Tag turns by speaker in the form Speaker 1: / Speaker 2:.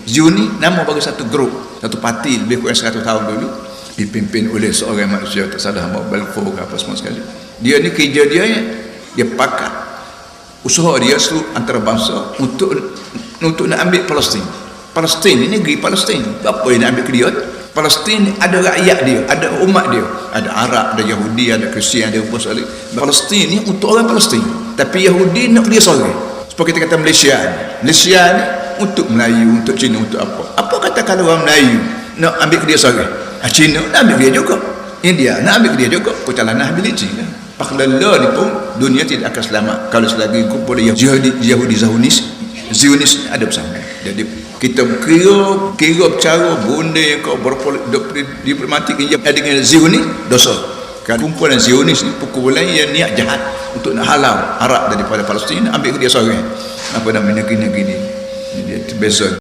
Speaker 1: Zion ni nama bagi satu grup, satu parti lebih kurang 100 tahun dulu, dipimpin oleh seorang manusia tak salah nama Balfour ke apa semua sekali. Dia ni kerja dia pakat usaha dia seluruh antarabangsa untuk nak ambil Palestin. Palestin ni negeri Palestin. Apa yang nak ambil ke dia? Palestin ada rakyat dia, ada umat dia, ada Arab, ada Yahudi, ada Kristian, ada apa sekali. Palestin ni untuk orang Palestin. Tapi Yahudi nak dia seorang. Seperti kita kata Malaysia ni untuk Melayu, untuk Cina, untuk apa? Apa kata kalau orang Melayu nak ambil ke dia seorang? Cina nak ambil ke dia juga. India nak ambil ke dia juga. Perjalanan ability kan. Pakhlala ni pun dunia tidak akan selamat kalau selagi kumpul Yahudi Zionis ada bersama. Jadi kita kira cara bonde kau diplomatik dengan Zionis dosa. Kan kumpulan Zionis ni kumpulan yang niat jahat untuk nak halau Arab daripada Palestin, ambil ke dia seorang. Apa nama negeri ni dia terbeza.